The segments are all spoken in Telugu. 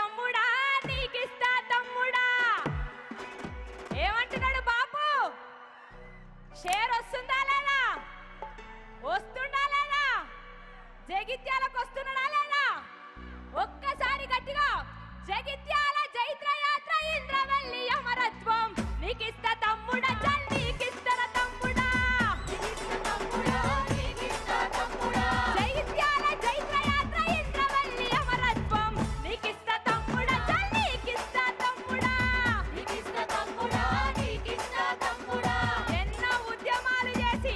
తమ్ముడా నీకిస్తా తమ్ముడా. ఏమంటున్నాడు బాపు? షేర్ వస్తుందా లేదా? వస్తుందా లేదా? జగిత్యాలకు వస్తున్నాడా లేదా? ఒక్కసారి గట్టిగా జగిత్యాల జైత్రయాత్ర ఇంద్రవల్లి అమరత్వం నీకిస్తా తమ్ముడా చల్ నీకిస్తర తమ్ముడా. జగిత్యాల జైత్రయాత్ర ఇంద్రవల్లి అమరత్వం నీకిస్తా తమ్ముడా చల్ నీకిస్తా తమ్ముడా. ఎన్నో ఉద్యమాలు చేసి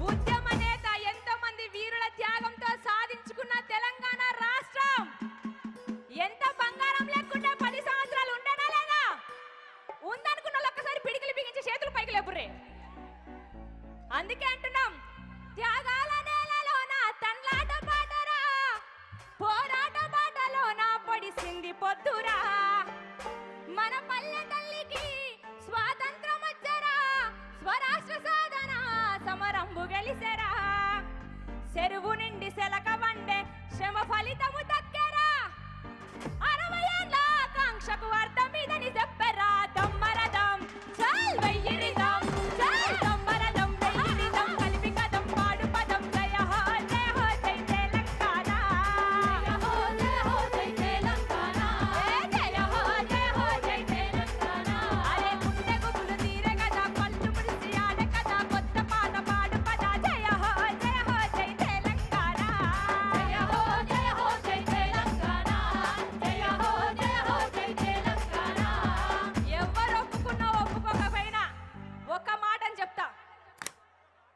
ఉద్యమ నేత ఎంతో మంది వీరుల త్యాగంతో సాధించుకున్న తెలంగాణ రాష్ట్రం ఎంత బంగారం లేకుండా 10 సంవత్సరాలు ఉండనా లేదా? ఉందనుకున్న ఒక్కసారి పిడికిలి బిగించి చేతులు పైకి లేపురే. అందుకే అంటున్నాం, త్యాగాల నేలలోన తన్లాట పాటరా, పోరాట బాటలోన పొడిసింది పొద్దురా. మన పల్లె తల్లికి స్వాతంత్రం వచ్చరా, స్వరాష్ట్ర సాధన సమరంబు గెలిసెరా. చెరువు నిండి సెలక వండే శ్రమ ఫలితము దక్కెరా. 60 ఏళ్ళ ఆకాంక్షకు అర్థం ఇదని చెప్పరా. దమ్మరదం చల్ వెయ్యిరిదం చల్ దమ్మరదం వెయ్యిరిదం కలిపి కదం పాడు పదం జయ హో జయ హో జై తెలంగాణ. జయ హో జై తెలంగాణ. జయ హో జై తెలంగాణ. అరే గుండె గుబులు తీరే కదా పళ్ళు ముడిసి ఆడే కదా కొత్త పాట పాడు పద. జయ హో జై తెలంగాణ. జయ హో జై తెలంగాణ. జయ హో జై తెలంగాణ. ఎవరు ఒప్పుకున్నా ఒప్పుకోకపోయినా ఒక మాటని చెప్తా,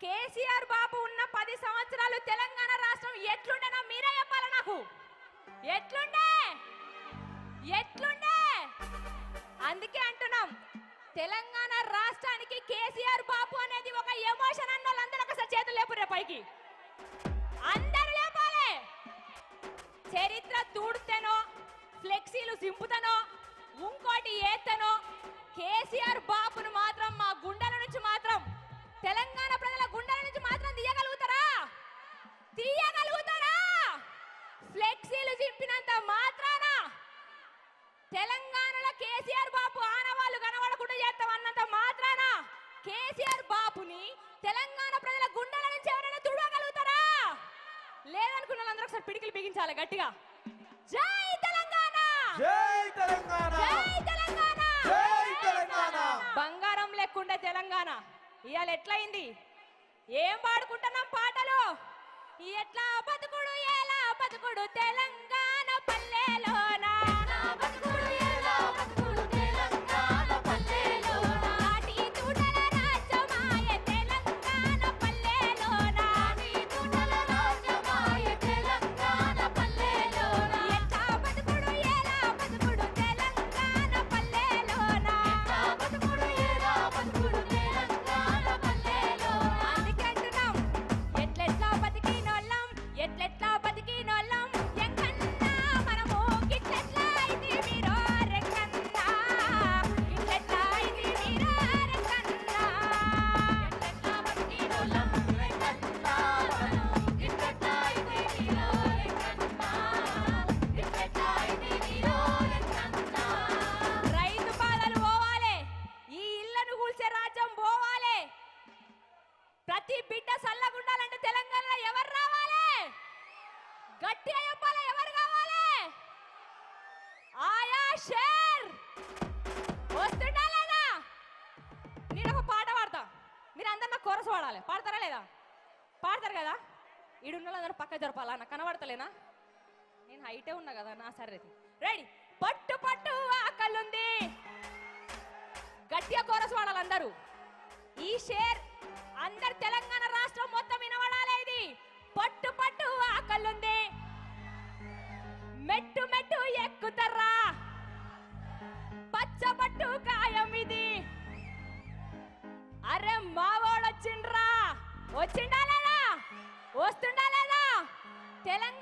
కేసీఆర్ బాబు ఉన్న 10 సంవత్సరాలు తెలంగాణ రాష్ట్రం ఎట్లుండేనా మీరే చెప్పాల నాకు. ఎట్లుండే ఎట్లుండే? అందుకే అంటున్నాం, తెలంగాణ రాష్ట్రానికి కేసీఆర్ బాబు అనేది ఒక ఎమోషన్ అన్న వాళ్ళందరూ ఒకసారి చేతులు లేపురే పైకి. అందరూ లేపాలి. చరిత్ర తూడుతేనో ఫ్లెక్సీలు సింపుతనో ఇంకోటి ఏతనో కేసీఆర్ బాపును మాత్రం మా గుండెల నుంచి మాత్రం తెలంగాణ ప్రజల గుండెల నుంచి మాత్రం తీయగలుగుతారా? తీయగలుగుతారా? ఫ్లెక్సీలు చింపినంత మాత్రాన తెలంగాణలో కేసీఆర్ బాపు ఆనవాళ్ళు కనబడకుండా చేస్తామన్నంత మాత్రాన కేసీఆర్ బాపుని తెలంగాణ ప్రజల గుండెల నుంచి ఎవరైనా తుడవగలుగుతారా? లేదనుకున్న వాళ్ళందరూ ఒకసారి పిడికిలు బిగించాలి గట్టిగా. జై తెలంగాణ. జై తెలంగాణ. జై తెలంగాణ. జై తెలంగాణ. బంగారం లేకుండే తెలంగాణ ఇవాళ ఎట్లయింది? ఏం పాడుకుంటున్నాం పాటలు? ఎట్లా బతుకుడు ఎలా బతుకుడు తెలంగాణ పల్లెలోన. నాటి తూటల రాజ్యమాయ తెలంగాణ పల్లెలోన. ఎట్లా బతుకుడు ఎలా బతుకుడు తెలంగాణ పల్లెలోన. అందుకే అంటున్నాం, ఎట్లెట్లా బతికినోళ్ళం ఎట్లెట్లా బతికినోళ్ళం ఎంకన్నా మనము గిట్లెట్లా అయితే మీరో రెక్కన్నా. గిట్లెట్లా అయితే మీరో రెక్కన్నా. ఎట్లెట్లా బతికినోళ్ళం రెక్కన్నా మనము గిట్లెట్లా అయితే మీరో రెక్కన్నా. గిట్లెట్లా అయితే మీరో రెక్కన్నా. రైతు బాధలు పోవాలి, ఈ ఇళ్లను కూల్చే రాజ్యం పోవాలి. ప్రతి బిడ్డ సల్లగుండాలంటే తెలంగాణలో ఎవరు రావాలి? గట్టిగా చెప్పాలి, ఎవరు కావాలి? ఆయా షేర్ వస్తుందా లేదా? నేను ఒక పాట పాడతా, మీరు అందరు నాకు కోరస పాడాలి. పాడతారా లేదా? పాడతారు కదా? ఈడున్న వాళ్ళందరూ పక్క జరపాలా? నాకు కనబడతలేనా? నేను హైటే ఉన్నా కదా. నా సరే రెడీ. పట్టు పట్టు ఆకలుంది, గట్టిగా కోరస పాడాలి అందరూ. ఈ షేర్ అందరు తెలంగాణ రాష్ట్రం మొత్తం వినబడాలి. ఇది పట్టు పట్టు ఆకలుంది, మెట్టు మెట్టు ఎక్కుతర్రా, పచ్చ పట్టు కాయం ఇది. అరే మావోడు వచ్చిండ్రా, వచ్చిండా లేదా? వస్తుండా లేదా? తెలంగాణ